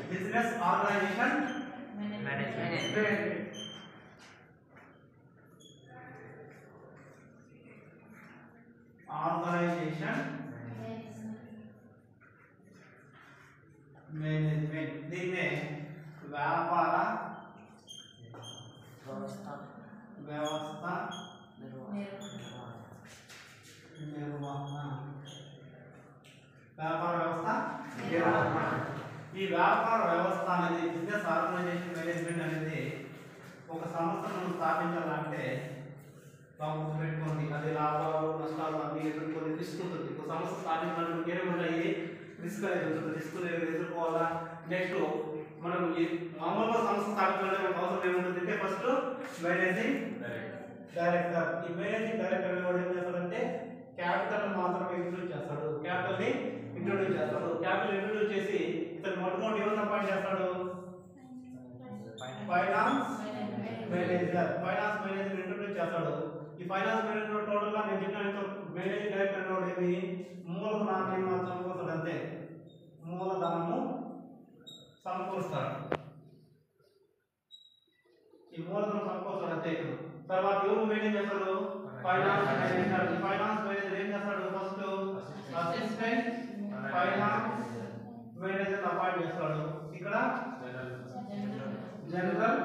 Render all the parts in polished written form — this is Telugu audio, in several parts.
Business organisation management organisation management దీన్నే వ్యాపార వ్యవస్థ నిర్వహణ వ్యాపార వ్యవస్థ నిర్వహణ ఈ వ్యాపార వ్యవస్థ అనేది బిజినెస్ ఆర్గనైజేషన్ మేనేజ్మెంట్ అనేది ఒక సంస్థను స్థాపించాలంటే పెట్టుకోండి అది లాభాలు నష్టాలు అన్ని ఎదుర్కొని రిస్క్ ఉంటుంది ఒక సంస్థ స్థాపించాలంటే ఏముంటాయి రిస్క్ అనేది ఉంటుంది రిస్క్ ఎదుర్కోవాలా నెక్స్ట్ మనం మామూలుగా సంస్థ స్థాపించాలంటే మనకు అవసరం ఏముంటుంది అంటే ఫస్ట్ మేనేజింగ్ డైరెక్టర్ ఈ మేనేజింగ్ డైరెక్టర్ ఎవరు ఏం చేస్తాడంటే క్యాపిటల్ మాత్రమే ఇంట్రొడ్యూస్ చేస్తాడు క్యాపిటల్ ని ఇంట్రొడ్యూస్ చేస్తాడు క్యాపిటల్ ఇంట్రొడ్యూస్ చేసి ఇతను మొట్టమొదటి ఎవరిని అపాయింట్ చేస్తాడు ఫైనాన్స్ మేనేజర్ ఇంట్రొడ్యూస్ చేస్తాడు ఈ ఫైనాన్స్ మేనేజర్ టోటల్ గా నేను చెప్పిన మేనేజింగ్ డైరెక్టర్ అన్నవాడు ఏమి మూలధనాన్ని సమకూరుస్తాడు అంతే మూలధనము సమకూరుస్తాడు ఈ మూలధనం సమకూరుస్తాడు అంతే తర్వాత ఎవరు మెయింటైన్ చేస్తాడు ఫైనాన్స్ మేనేజర్ ఈ ఫైనాన్స్ మేనేజర్ ఏం చేస్తాడు first assistant finance manager appoint చేస్తాడు ఇక్కడ జనరల్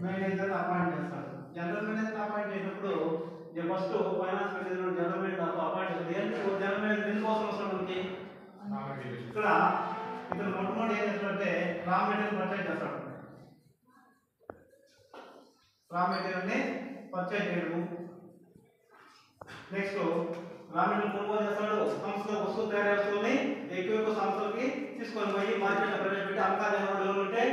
మేనేజర్ అపాయింట్ చేస్తాడు జనరల్ మేనేజర్ అపాయింట్ చేసినప్పుడు first finance manager general manager appoint చేస్తాడు జనరల్ మేనేజర్ ఎందుకోసం వస్తాడు మనకి ఇక్కడ ఇతను మొట్టమొదటి ఏం చేస్తాడంటే రా మెటీరియల్ పర్చేజ్ చేస్తాడు రా మెటీరియల్ ని పర్చేజ్ చేయడం నెక్స్ట్ రా మెటీరియల్ కొనుగోలు చేస్తాడు సంస్థలో వస్తువులు తయారు చేసుకొని ఎక్కువ సంస్థలకి తీసుకొని పోయి మార్కెట్లో ప్రవేశపెట్టి అమ్మకాలు ఎవరు ఉంటే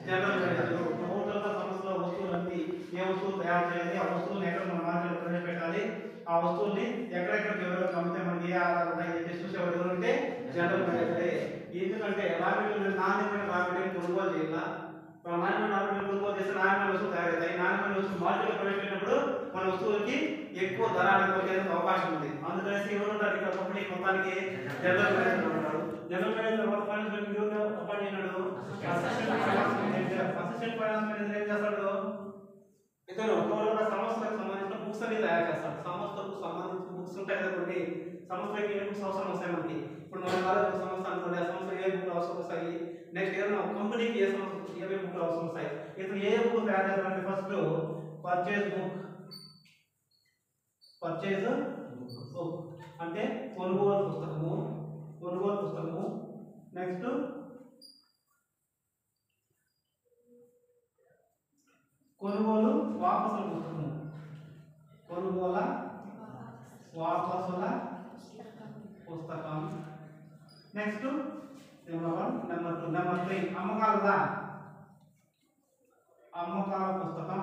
జనరల్ మేనేజర్ టోటల్గా సంస్థలో వస్తువులన్నీ ఏ వస్తువులు తయారు చేయాలి ఆ వస్తువులను ఎక్కడ మన మార్కెట్లో ప్రవేశపెట్టాలి ఆ వస్తువుల్ని ఎక్కడెక్కడికి ఎవరెవరికి అమ్మితే మనకి ఏ ఆధారం ఉన్నాయి చూసేవాడు ఎవరు ఉంటే జనరల్ మేనేజరే ఎందుకంటే రా మెటీరియల్ నాణ్యమైన రా మెటీరియల్ కొనుగోలు చేయాలా నాణ్యమైన రా మెటీరియల్ కొనుగోలు చేస్తే నాణ్యమైన వస్తువులు తయారవుతాయి నాణ్యమైన వస్తువులు మార్కెట్లో ప్రవేశపెట్టినప్పుడు మన వస్తువులకి ఎక్కువ ధర అనేది అవకాశం ఉంది అందుకనేసి ఎవరు ఉంటారు ఇక్కడ కంపెనీ మొత్తానికి జనరల్ మేనేజర్ ఉంటారు general manager finance manager appoint అయినాడు అసిస్టెంట్ ఫైనాన్స్ మేనేజర్ ఏం చేస్తాడు ఇతను టోటల్గా సంస్థలకు సంబంధించిన బుక్స్ అన్ని తయారు చేస్తాడు సంస్థకు సంబంధించిన బుక్స్ ఉంటాయి కదా కొన్ని సంస్థకి ఏ బుక్స్ అవసరం వస్తాయి మనకి ఇప్పుడు మన సంస్థ అనుకోండి ఆ సంస్థ ఏ బుక్లు అవసరం వస్తాయి నెక్స్ట్ ఏదైనా కంపెనీకి ఏ సంస్థ ఏమేమి బుక్లు అవసరం వస్తాయి ఇతను ఏ బుక్ తయారు చేస్తాడంటే ఫస్ట్ పర్చేజ్ బుక్ అంటే కొనుగోలు పుస్తకము నెక్స్ట్ కొనుగోలు వాపసుల పుస్తకం నెక్స్ట్ నెంబర్ 3 అమ్మకాల పుస్తకం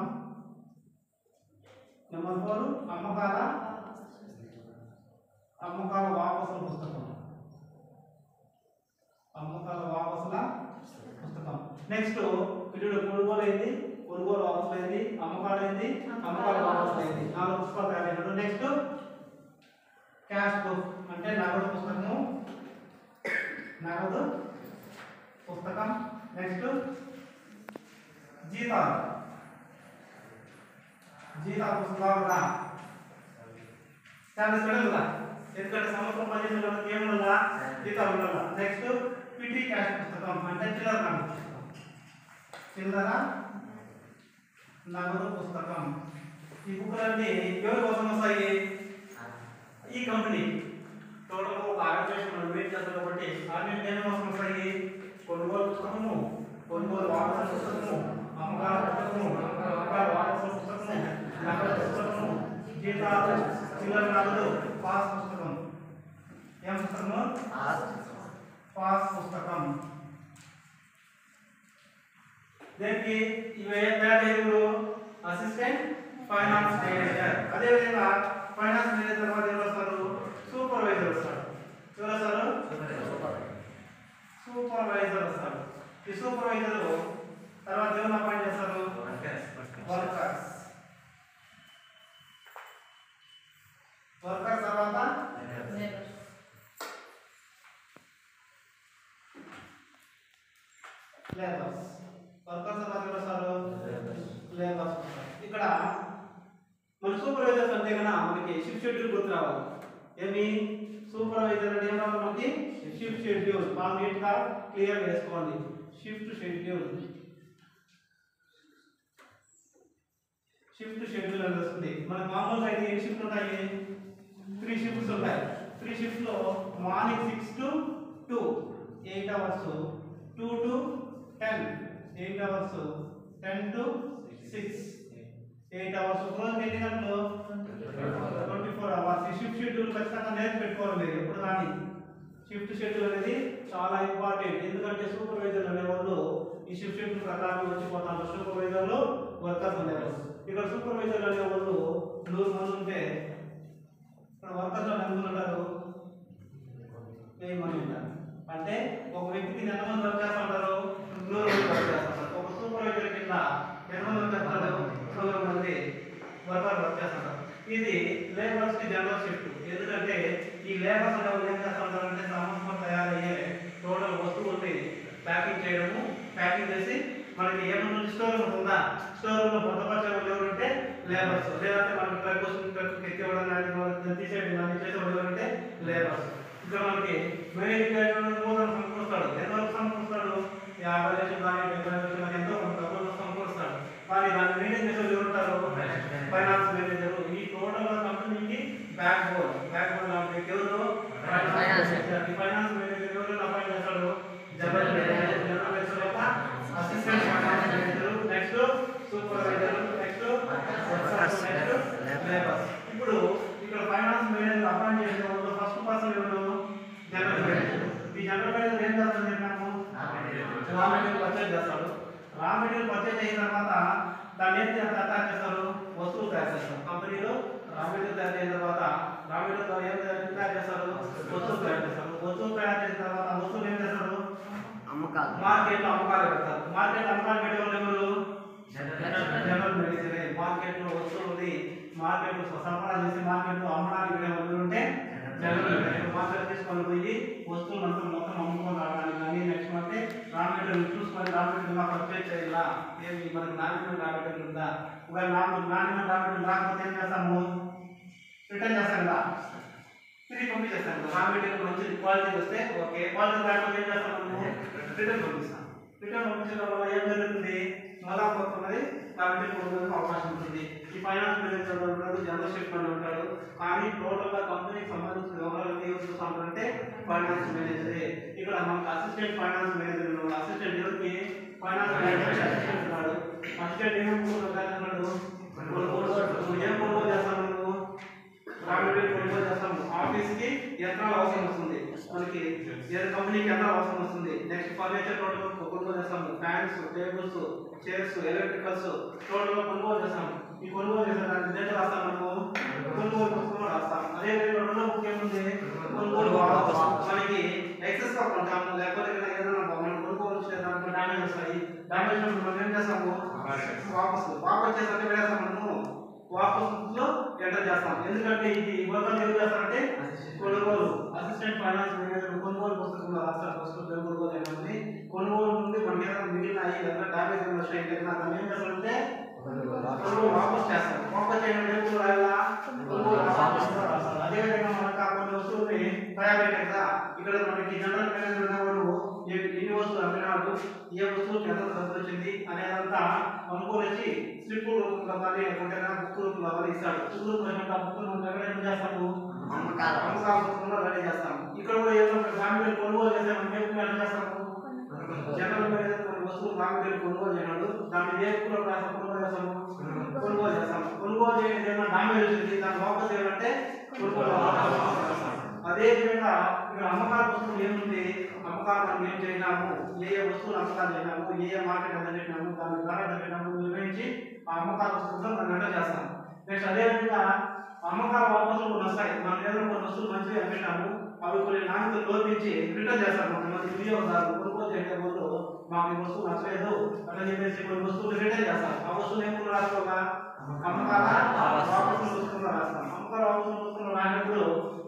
నెంబర్ 4 అమ్మకాల వాపసుల పుస్తకం నెక్స్ట్ ఇటు కొనుగోలు అయింది కొనుగోలు వాపసులు అయింది అమ్మకాలు అయింది అమ్మకాల వాపసులు అయింది 4 పుస్తకాలు తయారైనప్పుడు నెక్స్ట్ క్యాష్ బుక్ అంటే నగదు పుస్తకం నెక్స్ట్ జీతాలు పుస్తకాలు కదా ఎందుకంటే సంవత్సరం పనిచేసే వాళ్ళకి ఏముండాలా జీతాలు ఉండాలా నెక్స్ట్ పిటి క్యాష్ పుస్తకం అంటే చిల్లర నగదు పుస్తకం ఈ బుక్లన్నీ ఎవరి కోసం వస్తాయి ఈ కంపెనీ టోటల్ ఒక ఆర్గనైజేషన్ మనం వెయిట్ చేస్తాం కాబట్టి ఆర్గనైజేషన్ ఏమేమి అవసరం వస్తాయి కొనుగోలు పుస్తకము కొనుగోలు వాపసుల పుస్తకము అమ్మకాల పుస్తకము అమ్మకాల వాపసుల పుస్తకము నగదు పుస్తకము జీతాలు చిల్లర నగదు పాస్ పుస్తకం ఏం పుస్తకము పాస్ పుస్తకం దీనికి ఇవి తయారు అసిస్టెంట్ ఫైనాన్స్ మేనేజర్ అదేవిధంగా ఫైనాన్స్ మేనేజర్ తర్వాత ఎవరు వస్తారు సూపర్వైజర్ వస్తాడు ఎవరు వస్తారు సూపర్వైజర్ వస్తాడు ఈ సూపర్వైజర్ తర్వాత ఎవరు అపాయింట్ చేస్తారు వర్కర్స్ తర్వాత లేబర్స్. వర్కర్స్ ఎవరు వస్తారు? లేబర్స్. ఇక్కడ మన సూపర్వైజర్స్ అంటే కన్నా మనకి షిఫ్ట్ షెడ్యూల్ గుర్తు రావాలి. ఏమి సూపర్వైజర్ అంటే ఏం రావాలి మనకి? Shift schedule. బాగా నీట్ గా క్లియర్ చేసుకోండి. Shift schedule. షిఫ్ట్ షెడ్యూల్ అని వస్తుంది. మనకు మామూలుగా అయితే ఎన్ని షిఫ్ట్ ఉంటాయి? 3 షిఫ్ట్స్ ఉంటాయి. 3 షిఫ్ట్స్ లో morning 6 to 2 8 hours, 2 to 10 8 hours, 10 to 6 8 hours. రోజు ఎన్ని గంటలు? 24 అవర్స్. ఈ షిఫ్ట్ షెడ్యూల్ ఖచ్చితంగా నేర్చు పెట్టుకోవాలి మీరు ఎప్పుడు కానీ. షిఫ్ట్ షెడ్యూల్ అనేది చాలా ఇంపార్టెంట్. ఎందుకంటే సూపర్వైజర్ అనేవాళ్ళు ఈ షిఫ్ట్ షెడ్యూల్ ప్రకారం వచ్చిపోతారు. సూపర్వైజర్లు, వర్కర్స్ అనేవాళ్ళు. ఇక్కడ సూపర్వైజర్ అనేవాళ్ళు 100 మంది ఉంటే ఇక్కడ వర్కర్స్ ఎంతమంది ఉంటారు? 1000 మంది ఉంటారు. అంటే ఒక వ్యక్తికి ఎంతమంది వర్క్ చేస్తుంటారు? 100 మంది వర్క్ చేస్తుంటారు. ఒక సూపర్వైజర్ కింద ఎంతమంది వర్క్ చేస్తారు? 100 మంది వర్కర్ వర్క్ చేస్తుంటారు. ఇది లేబర్స్ కి జనరల్ షిఫ్ట్. ఎందుకంటే ఈ లేబర్స్ అనేవాళ్ళు ఏం చేస్తుంటారు అంటే సంవత్సరం తయారయ్యే టోటల్ వస్తువుల్ని ప్యాకింగ్ చేయడము, ప్యాకింగ్ చేసి మనకి ఏమన్నా స్టోర్ రూమ్ ఉందా, స్టోర్ రూమ్ లో భద్రపరిచే వాళ్ళు ఎవరంటే లేబర్స్. లేదంటే మనకి ట్రక్ ఎక్కేవాళ్ళని కానీ తీసేయడం కానీ చేసేవాళ్ళు ఎవరంటే లేబర్స్. ఇక్కడ మనకి మేనేజింగ్ మూలన సమకూరుస్తాడు. ఎంతవరకు సమకూరుస్తాడు? 50 లక్షలు కానీ 70 లక్షలు కానీ ఎంతో కొంత డబ్బులు సమకూరుస్తాడు. కానీ దాన్ని మెయింటైన్ చేసే వాళ్ళు ఎవరుంటారు? Finance manager. ఈ టోటల్ కంపెనీకి బ్యాక్ బోన్. బ్యాక్ బోన్ అంటే ఎవరు? Finance manager. ఎవరు అపాయింట్ చేస్తాడు? General manager. జనరల్ మేనేజర్ యొక్క assistant finance manager. Next supervisor. Next labours. ఇప్పుడు ఇక్కడ ఫైనాన్స్ మేనేజర్ అపాయింట్ చేసే వాళ్ళు ఫస్ట్ పర్సన్ ఎవరు? General manager. ఈ జనరల్ మేనేజర్ ఏం చేస్తాడు చెప్పాము? రా మెటీరియల్ పర్చేజ్ చేస్తాడు. రా మెటీరియల్ పర్చేజ్ అయిన తర్వాత దాన్ని ఏం తయారు చేస్తారు? వస్తువులు తయారు చేస్తారు. కంపెనీలో రా మెటీరియల్ తయారు చేసిన తర్వాత రా మెటీరియల్ ఏం తయారు చేస్తారు? వస్తువులు తయారు చేస్తారు. వస్తువులు తయారు చేసిన తర్వాత వస్తువులు ఏం చేస్తారు? మార్కెట్లో అమ్మకాలు పెడతారు. మార్కెట్ అమ్మకాలు పెట్టేవాళ్ళు ఎవరు? జనరల్ మేనేజరే. మార్కెట్లో వస్తువులని మార్కెట్లో సరఫరా చేసి మార్కెట్లో అమ్మడానికి వెళ్ళేవాళ్ళు ఉంటే జనరల్ మేనేజర్. మార్కెట్ తీసుకొని పోయి వస్తువులు అంతా మొత్తం అమ్ముకొని రావడానికి కానీ నెక్స్ట్ అంటే రా మెటీరియల్ చూసుకొని రా మెటీరియల్ మాకు పర్చేజ్ చేయాలా, ఏమి మనకి నాణ్యమైన రా మెటీరియల్ ఉందా, ఒకవేళ నాణ్యమైన రా మెటీరియల్ రాకపోతే ఏం చేస్తాము? రిటర్న్ చేస్తాం కదా, తిరిగి పంపించేస్తాం కదా. రా మెటీరియల్ మంచి క్వాలిటీ వస్తే ఓకే, క్వాలిటీ రాకపోతే ఏం చేస్తాం? రిటర్న్ పంపిస్తాం. రిటర్న్ పంపించడం వల్ల ఏం జరుగుతుంది? మళ్ళా పోతున్నది రా మెటీరియల్ కొనుగోలుకు అవకాశం ఉంటుంది. ఈ ఫైనాన్స్ మేనేజర్ ఉంటాడు, జనరల్ షిఫ్ట్ అని ఉంటాడు. కానీ టోటల్ గా కంపెనీకి సంబంధించిన వ్యవహారాలు ఏం చూస్తామంటే ఫైనాన్స్ మేనేజరే. ఇక్కడ మనకు అసిస్టెంట్ ఫైనాన్స్ మేనేజర్ ఉన్నాడు. అసిస్టెంట్ ఎవరికి? ఫైనాన్స్ మేనేజర్ అసిస్టెంట్ ఉన్నాడు. అసిస్టెంట్ ఏం కొనుగోలు? ఏం కొనుగోలు చేస్తాము? నువ్వు రా మెటీరియల్ కొనుగోలు చేస్తాము. ఆఫీస్ కి యంత్రాలు అవసరం వస్తుంది, మనకి ఏదో కంపెనీకి యంత్రాలు అవసరం వస్తుంది. నెక్స్ట్ ఫర్నిచర్ టోటల్ కొనుగోలు చేస్తాము. Fans, tables, chairs, electricals total కొనుగోలు చేస్తాము. ఈ కొనుగోలు చేసిన దానికి డేటా రాస్తాం మనము, కొనుగోలు పుస్తకం రాస్తాం. అదే రెండో బుక్ ఏముంది? కొనుగోలు మనకి ఎక్సెస్ గా కొంటాము, లేకపోతే ఏదైనా మనం కొనుగోలు చేసేదానికి డ్యామేజ్ వస్తాయి. డ్యామేజ్ మనం ఏం చేస్తాము? వాపస్ చేసాక వేస్తాం. మనము వాపస్ లో ఎంటర్ చేస్తాం. ఎందుకంటే ఇది వర్క్ ఏం చేస్తారంటే కొనుగోలు అసిస్టెంట్ ఫైనాన్స్ మేనేజర్ కొనుగోలు పుస్తకంలో రాస్తారు. వస్తువులు కొనుగోలు చేయమని కొనుగోలు నుండి మనకి ఏదైనా మిగిలినాయి లేదా డ్యామేజ్ ఏమైనా వస్తాయి దాన్ని ఏం చేస్తారంటే వాపస్ చేస్తారు. వాపస్ చేయడం ఎప్పుడు రాయాలా? అదేవిధంగా మనకు కొన్ని వస్తువుల్ని తయారైతాయి కదా, ఇక్కడ మనకి జనరల్ మేనేజర్ అనేవాడు ఎన్ని వస్తువులు అమ్మినాడు, ఏ వస్తువుకి ఎంత ఖర్చు వచ్చింది అనేదంతా అనుకోలేసి స్లిప్ రూపంలో కానీ లేకుంటే బుక్ రూపంలో కానీ ఇస్తాడు. బుక్ రూపంలో బుక్ రూపంలో ఏం చేస్తాము? అమ్మకాల రూపంలో రెడీ చేస్తాము. ఇక్కడ కూడా ఏదో ఫ్యామిలీ కొనుగోలు చేస్తే మనం ఏం చేస్తాము? జనరల్ మేనేజర్ కొన్ని వస్తువులు ఫ్యామిలీ కొనుగోలు చేయడు, దాన్ని ఏ బుక్ రూపంలో కొనుగోలు చేస్తాము? కొనుగోలు చేస్తాము. కొనుగోలు చేయడం ఏదైనా డ్యామేజ్ వచ్చింది దాన్ని వాపస్ చేయాలంటే కొనుగోలు. అదే విధంగా ఇక్కడ అమ్మకాల వస్తువులు ఏముంది? అమ్మకాలు మనం ఏం చేసినాము, ఏ వస్తువులు అమ్మకాలు చేసినాము, ఏ మార్కెట్ ఎంత పెట్టినాము, దాని ధర ఎంత పెట్టినాము నిర్ణయించి ఆ అమ్మకాల వస్తువులతో మనం ఎంటర్ చేస్తాము. నెక్స్ట్ అదేవిధంగా అమ్మకాల వాపసులు కొన్ని వస్తాయి. మనం ఏదైనా కొన్ని వస్తువులు మంచిగా అమ్మినాము, అవి కొన్ని నాణ్యతలు లోపించి రిటర్న్ చేస్తారు. కొంతమంది వినియోగదారులు కొనుగోలు చేయడం ముందు మాకు ఈ వస్తువు నచ్చలేదు అని చెప్పేసి కొన్ని వస్తువులు రిటర్న్ చేస్తారు. ఆ వస్తువులు ఏమన్నా రాసుకోగా అమ్మకాల వాపసులు రాస్తాం. ఒక్కొక్క పుస్తకంలో రాసినప్పుడు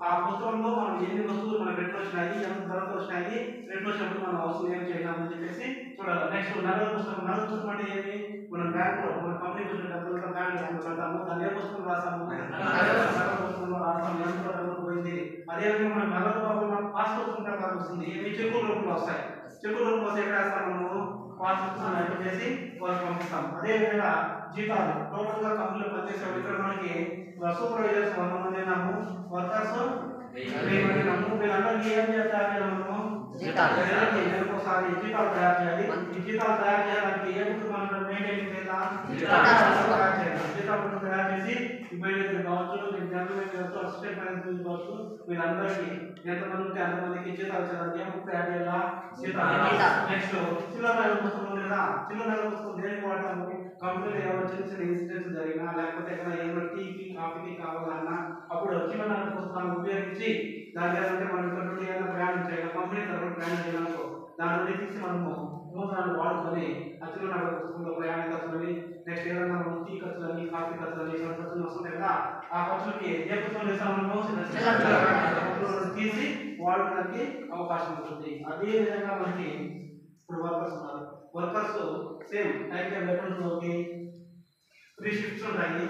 ఆ పుస్తకంలో మనం ఎన్ని వస్తువులు మనకు రేట్లు వచ్చినాయి, ఎంత ధరలు వచ్చినాయి, రేట్లు వచ్చినప్పుడు మనం అవసరం ఏం చేయాలని చెప్పేసి చూడాలి. నెక్స్ట్ నగదు పుస్తకం అంటే ఏమి, మనం బ్యాంకులో మన కంపెనీకి వచ్చిన డబ్బులతో బ్యాంకులో కడతాము, దాన్ని ఏ పుస్తకం రాసాము, నగదు పుస్తకంలో రాసాము, ఎంత డబ్బులు పోయింది. అదేవిధంగా మనం నగదు రూపంలో మనం పాస్ పుస్తకం వస్తుంది, ఏమి చెక్కుల రూపంలో వస్తాయి. చెక్కుల రూపంలో వస్తే ఎక్కడ వేస్తాం మనము, పాస్ పుస్తకాన్ని అడ్డు చేసి వాళ్ళకి పంపిస్తాం. అదేవిధంగా జీతాలు టోటల్ గా కంపెనీలో పనిచేసే ఇక్కడ మనకి సూపర్వైజర్స్ 100 మంది ఉన్నాము, వర్కర్స్ 1000 మంది ఉన్నాము. వీళ్ళందరికీ ఏం చేస్తారు, మనము ఒకసారి జీతాలు తయారు చేయాలి. ఈ జీతాలు తయారు చేయడానికి ఏ బుక్ మనం మెయింటైన్ చేయాలి, జీతాలు తయారు చేసి ఇమీడియట్ కావచ్చు, జనరల్ మేనేజర్ అసిస్టెంట్ మేనేజర్ కావచ్చు, వీళ్ళందరికీ ఎంతమంది ఉంటే అంతమందికి జీతాలు చేయడానికి ఏ బుక్ తయారు చేయాలా, జీతాలు. నెక్స్ట్ చిల్లర పుస్తకం లేదా, చిల్లర పుస్తకం దేనికి వాడతాము, కంపెనీలో ఏమైనా చిన్న చిన్న ఇన్సిడెంట్స్ జరిగినా లేకపోతే ఎక్కడ ఏమైనా టీకి కాఫీకి కావాలన్నా అప్పుడు చిన్న పుస్తకాన్ని ఉపయోగించి దాని అంటే మనం ఇక్కడ ఏదైనా ప్రయాణం చేయాలి, కంపెనీ తరఫున ప్రయాణం చేయాలనుకో దాని నుండి తీసి మనము మూసాన్ని వాడుకొని ఆ చిన్న పుస్తకంలో ప్రయాణ ఖర్చులని, నెక్స్ట్ ఏదైనా మనం టీ ఖర్చులని, కాఫీ ఖర్చులని, ఖర్చులు వస్తుంటాయి కదా, ఆ ఖర్చులకి ఏ పుస్తకం చేస్తాము తీసి వాడడానికి అవకాశం ఉంటుంది. అదే విధంగా మనకి ఇప్పుడు వర్కర్స్ ఉన్నారు. వర్కర్స్ సేమ్ టైం టైం ఎటువంటి 3 షిఫ్ట్స్ ఉంటాయి.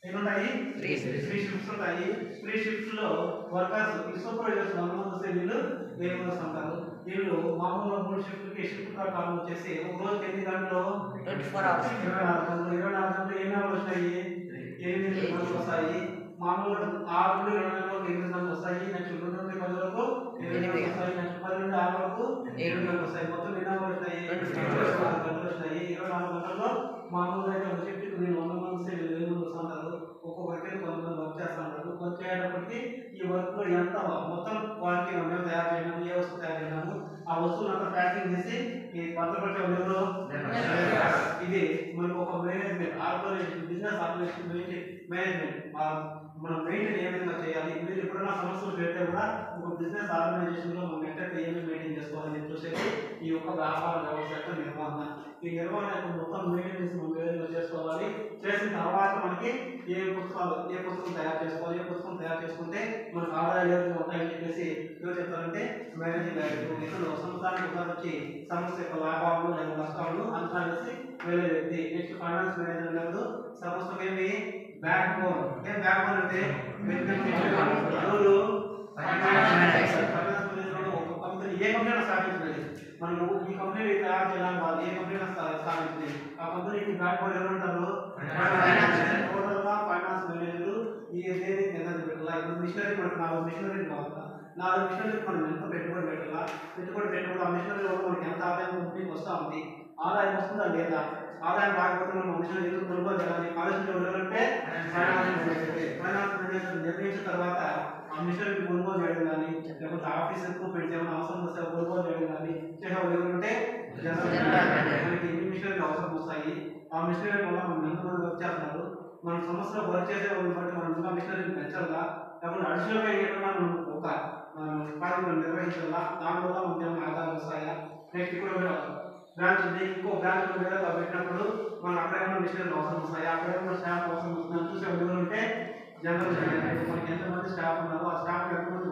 ఏముంటాయి, 3 షిఫ్ట్స్ ఉంటాయి. 3 షిఫ్ట్స్ లో వర్కర్స్ సూపర్వైజర్స్ 100 మంది వస్తే వీళ్ళు లేబర్స్ అంటారు. వీళ్ళు మామూలుగా 3 షిఫ్ట్లకి షిఫ్ట్ ప్రకారం వచ్చేసి ఒక రోజుకి ఎన్ని గంటలు, 24 అవర్స్. 24 గంటలు. 24 గంటలు ఎన్ని అవర్లు వస్తాయి, 8 గంటలు వస్తాయి. మామూలుగా 6 నుండి 20 గంటలకు 8 గంటలు వస్తాయి. నెక్స్ట్ 2 నుండి 10 వరకు 8 గంటలు వస్తాయి. నెక్స్ట్ 10 నుండి 6 వరకు 7 గంటలు వస్తాయి. మొత్తం ఎన్ని అవర్లు వస్తాయి, 24 గంటలు వస్తాయి. 24 గంటల్లో మామూలుగా అయితే ఒక షిఫ్ట్ నేను 100 మంది వస్తే 1000 మంది వస్తుంటారు. ఒక్కొక్కరికి కొంతమంది వర్క్ చేస్తుంటారు. వర్క్ చేయడానికి ఈ వర్క్ లో ఎంత మొత్తం క్వాలిటీ మేము తయారు చేయడం, ఏ వస్తువు తయారు చేయడము, ఆ వస్తువులు అంతా ప్యాకింగ్ చేసి ఈ భద్రపరిచే ఎవరు, ఇది మనకు ఒక management organisation, business organisation management మనం మెయింటైన్ ఏ విధంగా చేయాలి. మీరు ఎప్పుడైనా సమస్యలు పెడితే కూడా ఒక బిజినెస్ ఆర్గనైజేషన్ లో మనం ఎక్కడ ఏమి మెయింటైన్ చేసుకోవాలని చూసేది ఈ యొక్క వ్యాపార వ్యవస్థ నిర్వహణ. ఈ నిర్వహణ మొత్తం మెయింటెనెన్స్ మనం ఏ విధంగా చేసుకోవాలి, చేసిన తర్వాత మనకి ఏ పుస్తకం తయారు చేసుకోవాలి, ఏ పుస్తకం తయారు చేసుకుంటే మనకు ఆదాయాలు ఉంటాయని చెప్పేసి ఏం చెప్తారంటే మేనేజింగ్ డైరెక్టర్. ఇక్కడ సంవత్సరానికి వచ్చి సంస్థ యొక్క లాభాలు లేదా నష్టాలను అంచనా వేసి వెళ్ళే వ్యక్తి. నెక్స్ట్ ఫైనాన్స్ మేనేజర్ అనేది సంస్థకి ఏమి బ్యాక్ బోన్. ఏం బ్యాక్ బోన్ అంటే ఎవరు, ఫైనాన్స్ మేనేజర్. ఒక కంపెనీ ఏ కంపెనీ స్థాపించినది, మనం ఈ కంపెనీ తయారు చేయాలని వాళ్ళు ఏ కంపెనీ స్థాపించింది, ఆ కంపెనీకి బ్యాక్ బోన్ ఎవరు ఉంటారు, టోటల్ గా ఫైనాన్స్ మేనేజర్. ఈ దేనికి ఎంత పెట్టాలా, ఇప్పుడు మిషనరీ మనకు 4 మిషనరీ కావాలా, 4 మిషనరీకి మనం ఎంత పెట్టుబడి పెట్టాలా, పెట్టుబడి పెట్టినప్పుడు ఆ మిషనరీ వల్ల మనకి ఎంత ఆదాయం కంపెనీకి వస్తూ ఉంది, ఆదాయం వస్తుందా లేదా, ఆదాయం రాకపోతే మనం మిషనరీ ఎందుకు కొనుగోలు చేయాలి, ఆలోచన ఎవరంటే ఫైనాన్స్ మేనేజర్ నిర్ణయించిన తర్వాత ఆ మిషనరీ కొనుగోలు చేయడం కానీ లేకపోతే ఆఫీస్ ఎక్కువ పెడితే ఏమైనా అవసరం వస్తే కొనుగోలు చేయడం కానీ చేసేవాళ్ళు ఎవరంటే మనకి ఎన్ని మిషనరీలు అవసరం వస్తాయి, ఆ మిషనరీ వల్ల మనం ఎంతమంది వర్క్ చేస్తున్నారు, మన సంస్థలో వర్క్ చేసే వాళ్ళని బట్టి మనం ఇంకా మిషనరీని పెంచాలా, లేకపోతే అడిషనల్ గా ఏమైనా మనం ఒక కార్యక్రమం నిర్వహించాలా, దానివల్ల మనకి ఏమైనా ఆదాయాలు వస్తాయా. నెక్స్ట్ ఇప్పుడు బ్రాంచ్ ఉంది, ఇంకో బ్రాంచ్ వేరే పెట్టినప్పుడు మనం అక్కడ ఏమైనా మిషనరీలు అవసరం వస్తాయా, అక్కడ ఏమైనా స్టాఫ్ అవసరం వస్తుందని చూసే ఎవరు ఉంటే జనరల్ మేనేజర్. మనకి ఎంతమంది స్టాఫ్ ఉన్నారు, ఆ స్టాఫ్ ఎంతమంది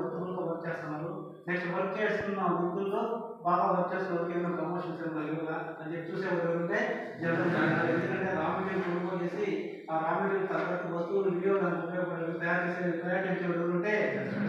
వర్క్ చేస్తున్నారు, నెక్స్ట్ వర్క్ చేస్తున్న వృత్తుల్లో బాగా వర్క్ చేస్తున్న వాళ్ళకి ఏమైనా ప్రమోషన్స్ ఏమైనా అని చెప్పి చూసే ఎవరు ఉంటే జనరల్ మేనేజర్. ఎందుకంటే రా మెటీరియల్ కొనుగోలు చేసి ఆ రా మెటీరియల్ తగ్గట్టు వస్తువులు వినియోగానికి ఉపయోగపడే తయారు చేసే ఎవరు ఉంటే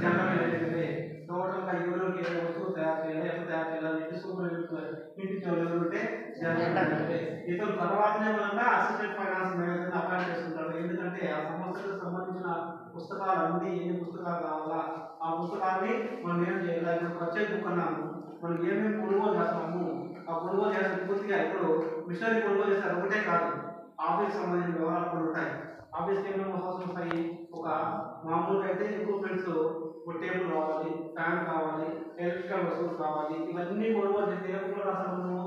జనరల్ మేనేజర్. టోటల్ గా ఎవరికి ఏ వస్తువు తయారు చేయాలి, ఎట్లా తయారు చేయాలని చెప్పి సూపర్వైజర్ ఇంటికి ఎవరు ఉంటే జనరల్ మేనేజర్. ఇతను తర్వాతనే మనం అసిస్టెంట్ ఫైనాన్స్ మేనేజర్ అపాయింట్ చేస్తుంటాడు. ఎందుకంటే ఆ సమస్యలకు సంబంధించిన పుస్తకాలు అన్ని ఎన్ని పుస్తకాలు కావాలా, ఆ పుస్తకాన్ని మనం ఏం చేయాలి, ఇప్పుడు ప్రత్యేక బుక్ అన్నాము, మనం ఏమేమి కొనుగోలు చేస్తాము, ఆ కొనుగోలు చేసిన పూర్తిగా ఇప్పుడు మిషనరీ కొనుగోలు చేస్తారు ఒకటే కాదు, ఆఫీస్ సంబంధించిన వివరాలు కూడా ఉంటాయి. ఆఫీస్కి ఏమేమి అవసరం వస్తాయి, ఒక మామూలుగా అయితే ఎక్విప్మెంట్స్, ఒక టేబుల్ కావాలి, ఫ్యాన్ కావాలి, ఎలక్ట్రికల్ వస్తువులు కావాలి, ఇవన్నీ కొనుగోలు చేస్తే ఏ బుక్లో రాస్తాము,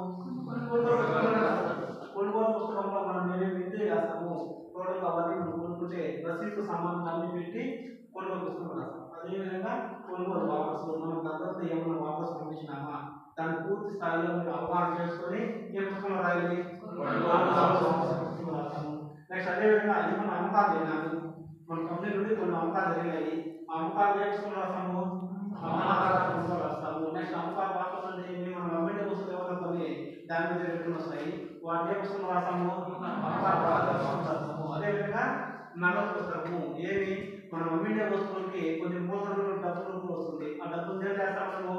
కొనుగోలు పుస్తకంలో మనం ఏమేమి ఎంట్రీ చేస్తాము, టోటల్ అవన్నీ మనం కొనుక్కుంటే రసీదు సామాన్లు అన్ని పెట్టి కొనుగోలు పుస్తకం రాస్తాం. అదేవిధంగా కొనుగోలు వాపసు మనం దగ్గర ఏమైనా వాపసు పంపించినామా దాన్ని పూర్తి స్థాయిలో మీరు అవగాహన చేసుకొని ఏ పుస్తకంలో రాయాలి, పుస్తకంలో రాస్తాము. నెక్స్ట్ అదేవిధంగా ఏమైనా అమ్మకాలు అయినాము, మన కంపెనీ నుండి కొన్ని అమ్మకాలు జరిగాయి. ఆ అమ్మకాలు వేసుకుని రాస్తాము, అమ్మకాలు రాస్తాము. నెక్స్ట్ అమ్మకాలు రాకపోతే మనం అమ్మిన వస్తువులు ఏమైనా కొన్ని దాని మీద రిటర్న్ వస్తాయి, వాటి ఏ పుస్తకం రాస్తాము, అమ్మకాలు రాస్తాము. అదేవిధంగా నగదు పుస్తకము ఏమి మనం అమ్మిన వస్తువులకి కొన్ని మూలధనం డబ్బులు వస్తుంది, ఆ డబ్బులు ఏం చేస్తాము,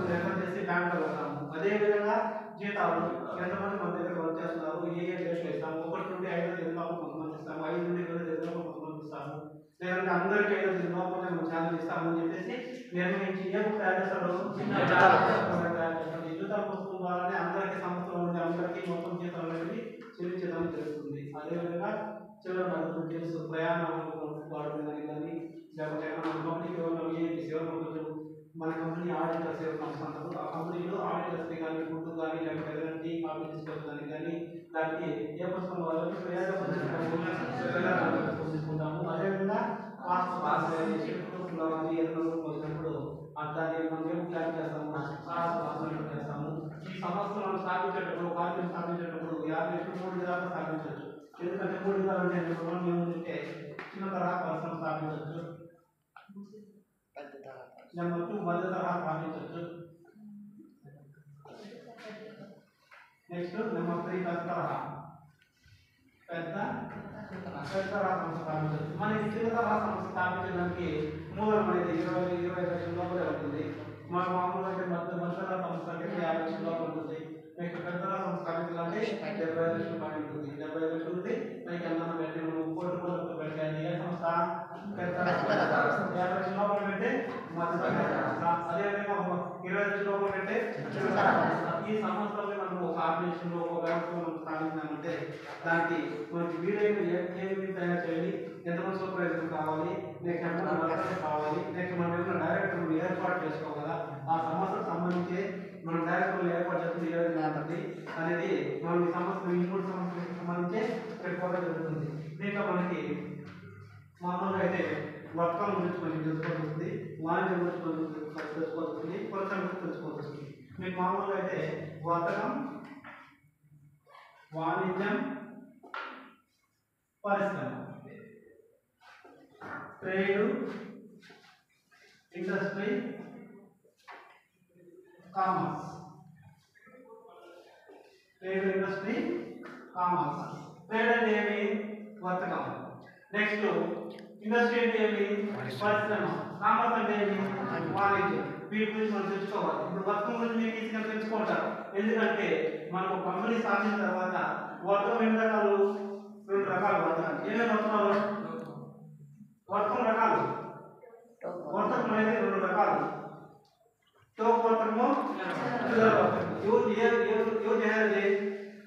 రిటర్న్ చేసి బ్యాంకులో పెడతాము. అదేవిధంగా జీతాలు ఎంతమంది మన దగ్గర వర్క్ చేస్తున్నారు, ఏ డేట్లో ఇస్తాము, 1 నుండి 5 తేదీలోపు కొంతమంది ఇస్తాము, 5 నుండి 20 తేదీలోపు కొంతమంది ఇస్తాము, లేదంటే అందరికీ 5 తేదీలోపు మనం ఛానల్ ఇస్తామని చెప్పేసి నిర్ణయించి ఏ బుక్ తయారు చేస్తాడు, జీతాల పుస్తకం ద్వారానే అందరికీ సంవత్సరం నుండి అందరికీ మొత్తం జీతాలు అనేది చెల్లించడం జరుగుతుంది. అదేవిధంగా చివరి నగదు తెలుసు ప్రయాణాలకు వాడుకునే కానీ లేకపోతే మన కంపెనీకి ఎవరు సేవలు మన కంపెనీ ఆడిటర్ సేవ సంస్థ అంటారు, ఆ కంపెనీలో ఆడిటర్స్ని కానీ ఫుడ్ కానీ లేకపోతే ఏదైనా టీ కాఫీ తీసుకొచ్చడానికి కానీ దానికి ఏ పుస్తకం వాళ్ళకి తీసుకుంటాము. అదేవిధంగా వచ్చినప్పుడు దాన్ని మనం ఏం ప్లాన్ చేస్తాము, చేస్తాము. ఈ సంవత్సరం మనం స్థాపించేటప్పుడు కార్యం స్థాపించేటప్పుడు 50 నుంచి 3 విధాలుగా స్థాపించవచ్చు. ఎందుకంటే 3 విధాలు అంటే ఏముంటే చిన్న తరహా పరిశ్రమ స్థాపించవచ్చు, నెంబర్ 2 మధ్య తరహా స్థాపించవచ్చు, నెక్స్ట్ నెంబర్ 3 పెద్ద తరహా సంస్థ స్థాపించవచ్చు. మనకి చిన్న తరహా సంస్థ స్థాపించడానికి మూలం అనేది 20 లక్షల లోపలే ఉంటుంది. మన మామూలుగా అయితే మధ్య తరహా సంస్థ అంటే 50 లక్షల లోపల ఉంటుంది. నెక్స్ట్ పెద్ద తరహా సంస్థ స్థాపించాలంటే 75 లక్షల పని ఉంటుంది. 75 లక్షలు ఉంటే మనకి అన్నం పెట్టి మనం కోటి రూపాయలు పెట్టాలి. ఏ సంస్థ పెద్ద 50 లక్షల లోపల పెట్టి మధ్య తరహా సంస్థ, అదేవిధంగా 20 లక్షల లోపల పెట్టి ఈ సంవత్సరంలో మనం ఒక ఆర్గనైజేషన్లో ఒక వ్యవస్థలో స్థాపించామంటే దానికి మనకి వీలైన ఏమి తయారు చేయాలి, ఎంతమంది సూపర్వైజర్ కావాలి, నెక్స్ట్ ఎంతమంది వర్కర్స్ కావాలి, నెక్స్ట్ మనం ఏమైనా డైరెక్టర్లు ఏర్పాటు చేసుకోగలరా, ఆ సంస్థకు సంబంధించి మనం డైరెక్టర్లు ఏర్పాటు చేస్తుంది ఏ విధంగా ఉంటుంది అనేది మనం ఈ సంవత్సరం ఈ 3 సంవత్సరాలకు సంబంధించి పెట్టుకోవడం జరుగుతుంది. దీంట్లో మనకి మామూలుగా అయితే వర్కం గురించి మనకి తెలుసుకోవాల్సింది, వాణిజ్యం గురించి మనకి తెలుసుకోవాల్సింది, పరిశ్రమ గురించి తెలుసుకోవాల్సింది. మీకు మామూలుగా అయితే వర్తకం, వాణిజ్యం, పరిశ్రమ, trade, industry, commerce. Trade, industry, commerce. Trade అంటే ఏమి, వర్తకం. నెక్స్ట్ ఇండస్ట్రీ అంటే ఏమి, పరిశ్రమ. కామర్స్ అంటే ఏమి, వాణిజ్యం. వీటి గురించి మనం తెలుసుకోవాలి. ఇప్పుడు వర్తకం గురించి మీకు ఈజీగా తెలుసుకుంటారు, ఎందుకంటే మనకు కంపెనీ స్థాపించిన తర్వాత వర్తకం ఎన్ని రకాలు, 2 రకాలు వర్తకాలు. ఏమేమి వర్తకాలు, వర్తకం రకాలు, వర్తకం అనేది 2 రకాలు, టోక్ వర్తకము, చిల్లర వర్తకము. ఎవరు చేయాలి,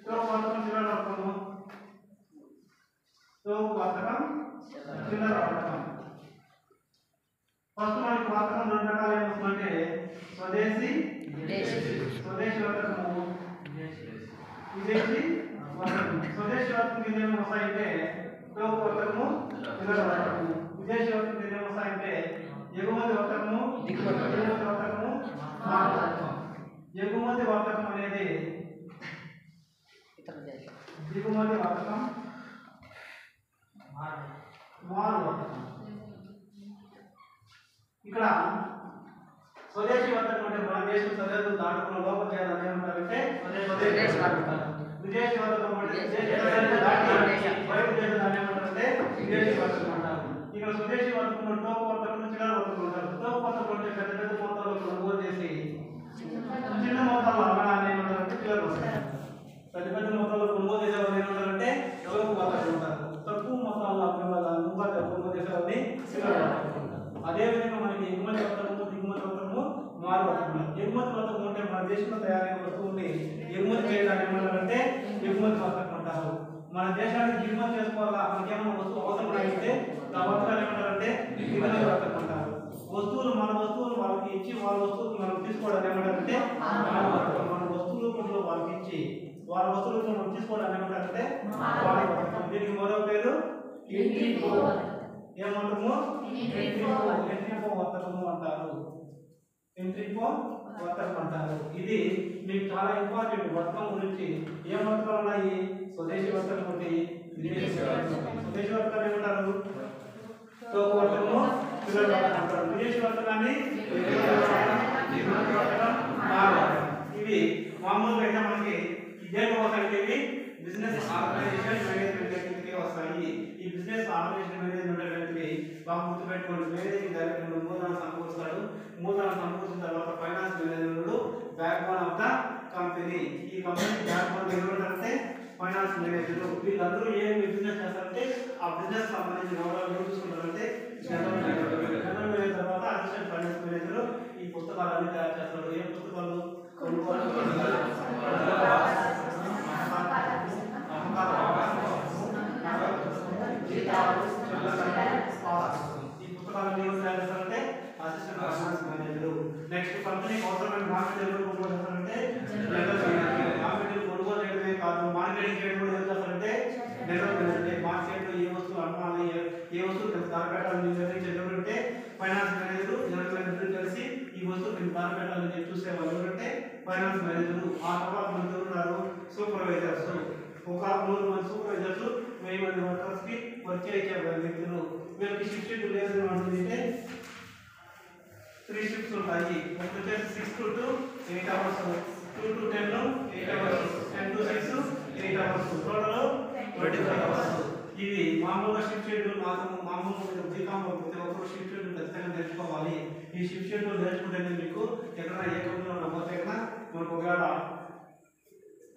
టోక్ వర్తకం, చిల్లర వర్తకము. టోక్ వర్తకం, చిల్లర వర్తకం. ఫస్ట్ మనకి వర్తకం 2 రకాలు ఏమొస్తుందంటే స్వదేశీ వర్తకము, విదేశీ వర్తకము. స్వదేశీ వర్తకం కింద ఏమేమి వస్తాయంటే టోక్ వర్తకము, చిల్లర వర్తకము. విదేశీ వర్తకం కింద ఏమేమి వస్తాయంటే ఎగుమతి వర్తకము, దిగుమతి వర్తకము, మాల్ వర్తకం. ఎగుమతి వర్తకం అనేది దిగుమతి వర్తకం, మాల్ వర్తకం. ఇక్కడ స్వదేశీ వర్తకం అంటే మన దేశం సరిహద్దులు దాటుకున్న లోపల చేయాలని ఏమంటారంటే స్వదేశీ వర్తకం. విదేశీ వర్తకం అంటే బయట చేయాలని ఏమంటారంటే విదేశీ వర్తకం అంటారు. ఇక్కడ స్వదేశీ వర్తకంలో టోక్ వర్తకం, చిల్లర వర్తకం ఉంటారు. టోక్ వర్తకం అంటే పెద్ద మొత్తాల్లో కొనుగోలు చేసి చిన్న మొత్తాల్లో అమ్మడాన్ని ఏమంటారంటే చిల్లర వర్తకం. పెద్ద మొత్తాల్లో కొనుగోలు చేసేవాళ్ళు ఏమంటారంటే టోక్ వర్తకం ఉంటారు. తక్కువ మొత్తాల్లో అమ్మే వాళ్ళని కొనుగోలు చేసేవాళ్ళని చిల్లర వర్తకం. అదేవిధంగా మనకి ఎగుమతి వర్తకము, దిగుమతి వర్తకము, మాల్ వర్తకం. ఎగుమతి వర్తకం అంటే మన దేశంలో తయారైన వస్తువుని ఎగుమతి చేయడానికి ఏమంటారంటే ఎగుమతి వర్తకం అంటారు. మన దేశానికి దిగుమతి చేసుకోవాలా, మనకి ఏమైనా వస్తువు అవసరం అయితే ఆ వర్తకాలు ఏమంటారంటే దిగుమతి వర్తకం అంటారు. వస్తువులు మన వస్తువులు వాళ్ళకి ఇచ్చి వాళ్ళ వస్తువులు మనం తీసుకోవడానికి ఏమంటారంటే మాల్ వర్తకం. మన వస్తువులు వాళ్ళకి ఇచ్చి వాళ్ళ వస్తువులు మనం తీసుకోవడానికి ఏమంటారంటే మాల్ వర్తకం. దీనికి మరో పేరు ఏమంటాము, ఎంట్రీపో వర్తకము అంటారు. ఎంట్రీపో వర్తకం అంటారు. ఇది మీకు చాలా ఇంపార్టెంట్. వర్తకం గురించి ఏ వర్తకాలు ఉన్నాయి, స్వదేశీ వర్తకం ఒకటి, స్వదేశీ వర్తకాన్ని ఏమంటారు? తోపు వర్తకము, పిల్లల వర్తకం అంటారు. విదేశీ వర్తకాన్ని ఇవి మామూలుగా అయితే మనకి ఇదేం వస్తాయి? బిజినెస్ ఆర్గనైజేషన్ మేనేజ్మెంట్ కిందకే వస్తాయి. ఈ బిజినెస్ ఆర్గనైజేషన్ మేనేజ్మెంట్ అనేది బాగా గుర్తుపెట్టుకోండి. మేనేజింగ్ డైరెక్టర్ మూలధనం సమకూరుస్తాడు. మూలధనం సమకూర్చిన తర్వాత finance manager back bone of the company. ఈ కంపెనీ బ్యాక్ బోన్ ఎవరంటే ఫైనాన్స్ మేనేజర్. వీళ్ళందరూ ఏం బిజినెస్ చేస్తారంటే ఆ బిజినెస్ సంబంధించిన వివరాలు ఏం చూసుకుంటారంటే జనరల్ మేనేజర్ తర్వాత అసిస్టెంట్ ఫైనాన్స్ మేనేజర్ ఈ పుస్తకాలన్నీ తయారు చేస్తాడు. ఏ పుస్తకాలు? కొనుగోలు, ఈ పుస్తకాలను ఏం తయారు చేస్తారంటే అసిస్టెంట్ ఫైనాన్స్ మేనేజర్. నెక్స్ట్ కంపెనీకి అవసరమైన మార్కెట్ కొనుగోలు చేస్తారంటే జనరల్ మేనేజర్. మార్కెట్ కొనుగోలు చేయడమే కాదు, మార్కెటింగ్ చేయడం కూడా ఏం చేస్తారంటే జనరల్ మేనేజర్. మార్కెట్లో ఏ వస్తువు అమ్మాలి, ఏ వస్తువు ధర పెట్టాలని నిర్ణయించేటంటే ఫైనాన్స్ మేనేజర్, జనరల్ మేనేజర్ కలిసి ఈ వస్తువు ధర పెట్టాలని చెప్పి చూసేవాళ్ళు ఎవరంటే ఫైనాన్స్ మేనేజర్. ఆ తర్వాత మనకు ఉన్నారు సూపర్వైజర్స్. ఒక 3 మంది సూపర్వైజర్స్ 1000 మంది వర్కర్స్ కి వర్క్ చేయించే వ్యక్తులు. వీళ్ళకి షిఫ్ట్ షెడ్యూల్ ఏదైనా ఉంటుందంటే 3 షిఫ్ట్స్ ఉంటాయి. ఒకటి వచ్చేసి 6 to 8 hours, 2 to 10 8 hours, 10 to 6 8 hours, total 25 hours. ఇవి మామూలుగా షిఫ్ట్ షెడ్యూల్ మామూలుగా బీకామ్ ప్రతి ఒక్కరు షిఫ్ట్ షెడ్యూల్ ఖచ్చితంగా నేర్చుకోవాలి. ఈ షిఫ్ట్ షెడ్యూల్ నేర్చుకుంటేనే మీకు ఎక్కడైనా ఏ కంపెనీలో నమ్మకం ఎక్కడ మనకు ఒకవేళ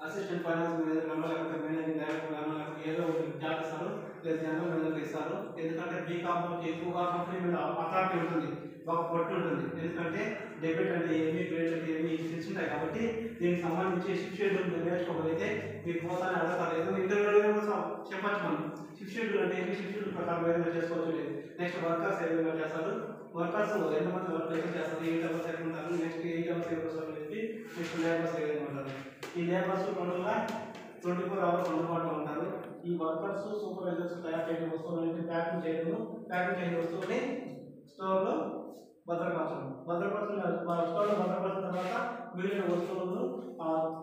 అసిస్టెంట్ ఫైనాన్స్ మేనేజర్ లేకపోతే మేనేజింగ్ డైరెక్టర్ లేకపోతే ఏదో ఒక జాబ్ ఇస్తారు, లేదా జనరల్ మేనేజర్ ఇస్తారు. ఎందుకంటే బీకామ్ ఎక్కువగా కంపెనీ మీద అథారిటీ ఉంటుంది, బాగా పట్టు ఉంటుంది. ఎందుకంటే డెబిట్ అంటే ఏమి, క్రెడిట్ అంటే ఏమి తెలుసుంటాయి. కాబట్టి దీనికి సంబంధించి షిఫ్ట్ షెడ్యూల్ నేర్చుకోగలిగితే మీకు పోతానే అడగతారు. ఏదో ఇంటర్వ్యూలో చెప్పచ్చు మనం షిఫ్ట్ షెడ్యూల్ అంటే ఏమి, షిఫ్ట్ షెడ్యూల్ ప్రకారం ఏదైనా చేసుకోవచ్చు. నెక్స్ట్ వర్కర్స్ ఏ విధంగా చేస్తారు, వర్కర్స్ ఎంతమంది వర్క్ చేస్తారు, 8 అవర్స్ ఎక్కడ ఉంటారు, నెక్స్ట్ 8 అవర్స్ ఎవరు వస్తారు చెప్పి నెక్స్ట్ లేబర్స్ ఏ విధంగా ఉంటారు. ఈ లేబర్స్ టోటల్గా 24 అవర్స్ అందుబాటులో ఉంటారు. ఈ వర్కర్స్ సూపర్వైజర్స్ తయారు చేయడం వస్తువులని ప్యాకింగ్ చేయడం వస్తువుని స్టోర్లో భద్రపరచడం. స్టోర్లో భద్రపరిచిన తర్వాత మిగిలిన వస్తువులను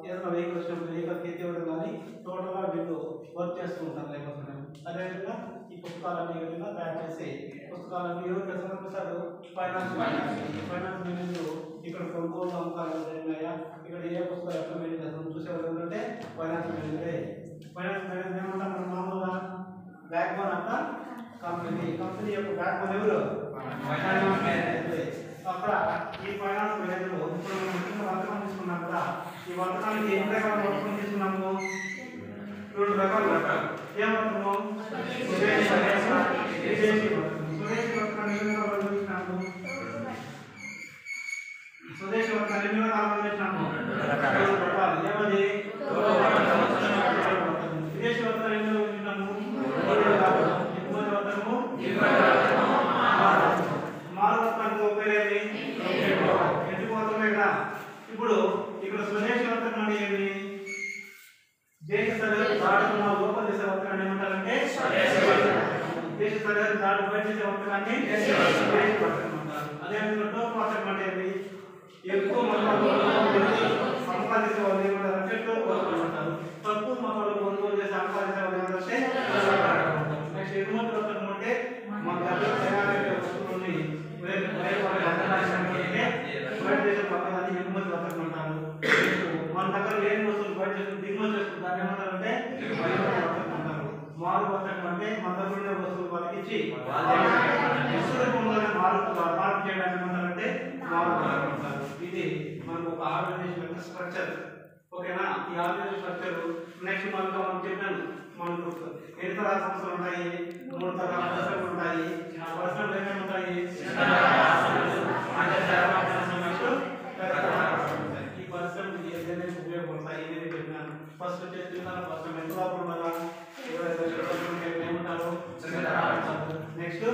ఏదైనా వెహికల్ వచ్చినప్పుడు వెహికల్కి ఎత్తివ్వడం కానీ టోటల్గా వీళ్ళు వర్క్ చేస్తూ ఉంటారు లేబర్స్. అదేవిధంగా ఈ పుస్తకాలన్నీ ఈ విధంగా తయారు చేసి పుస్తకాలన్నీ ఎవరికి సమర్పిస్తారు? Finance manager. ఇక్కడ కొనుగోలు అమ్మకాలు ఉన్నాయా, ఇక్కడ ఏ పుస్తకాలు ఎక్కడ మెయింటైన్ చేస్తాం చూసేవాళ్ళు ఏంటంటే ఫైనాన్స్ మేనేజరే. ఫైనాన్స్ మేనేజర్ ఏమంటాం మనం మామూలుగా back bone of the company. Company యొక్క బ్యాక్ బోన్ ఎవరు? Finance manager. అక్కడ ఈ ఫైనాన్స్ మేనేజర్ ఇప్పుడు మనం ముఖ్యంగా వర్తకం తీసుకున్నాం కదా, ఈ వర్తకానికి ఎన్ని రకాల వర్తకం తీసుకున్నాము? 2 రకాల వర్తకం. ఏం వర్తకము? స్వదేశీ వర్తకం, విదేశీ వర్తకం. స్వదేశీ వర్తకాన్ని ఎన్ని రకాలు చూసినాము? స్వదేశీ వర్తకాన్ని ఎన్ని రకాలు చూసినాము? 2 రకాలు. ఏమది? విదేశీ వర్తకాన్ని ఎన్ని చూసినాము? 3 రకాలు. ఎగుమతి వర్తకము, మారు వర్తకానికి ఉపయోగేది ఎందుకు వర్తకమే కదా. ఇప్పుడు ఇక్కడ స్వదేశీ వర్తకం అంటే ఏమి? దేశ సరిహద్దు దాటుతున్న లోపల దేశ వర్తకాన్ని ఏమంటారంటే దేశ సరిహద్దు దాటి బయట చేసే వర్తకాన్ని వర్తకం అంటారు. అదేవిధంగా టోప్ వర్తకం అంటే ఏమి? ఎక్కువ మొత్తంలో సంపాదించే వాళ్ళు ఏమంటారంటే టోప్ వర్తకం అంటారు. తక్కువ మొత్తంలో కొనుగోలు చేసి సంపాదించే వాళ్ళు ఏమంటారంటే నెక్స్ట్ ఎగుమతి వర్తకం అంటే మన దగ్గర తయారయ్యే వస్తువులని బయట దేశం పక్కదాన్ని ఎగుమతి వర్తకం అంటారు. మన దగ్గర లేని వస్తువులు బయట చేసుకుని దిగుమతి చేసుకుని దాన్ని ఏమంటారంటే వర్తకం అంటారు. మారు వర్తకం అంటే మన దగ్గర ఉండే వస్తువులు వాళ్ళకి ఇచ్చి మార్పు చేయడానికి ఏమంటారంటే మారు వర్తకం అంటారు. ఇది మనకు ఒక ఆర్గనైజేషన్ యొక్క స్ట్రక్చర్. ఓకేనా? ఈ ఆర్గనైజేషన్ స్ట్రక్చర్ నెక్స్ట్ మనం చెప్పాను, మనకు ఎన్ని తరహా సంస్థలు ఉంటాయి? 3 తరహా సంస్థలు ఉంటాయి. ఆ పర్సనల్ ఏమేమి ఉంటాయి? ఈ పర్సనల్ ఏదైనా ఉపయోగపడతాయి ఏదైతే చెప్పినాను. ఫస్ట్ వచ్చేసి పర్సనల్ ఎంత లోపల ఉండాలా, ఏమంటారు? నెక్స్ట్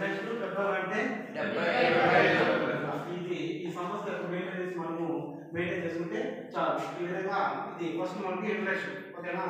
నెక్స్ట్ పెద్దలంటే ఇది ఈ సంస్థ యొక్క మెయింటెనెన్స్ మనము మెయింటైన్ చేసుకుంటే చాలు. ఈ విధంగా ఇది ఫస్ట్ మనకి ఇంట్రడక్షన్. ఓకేనా?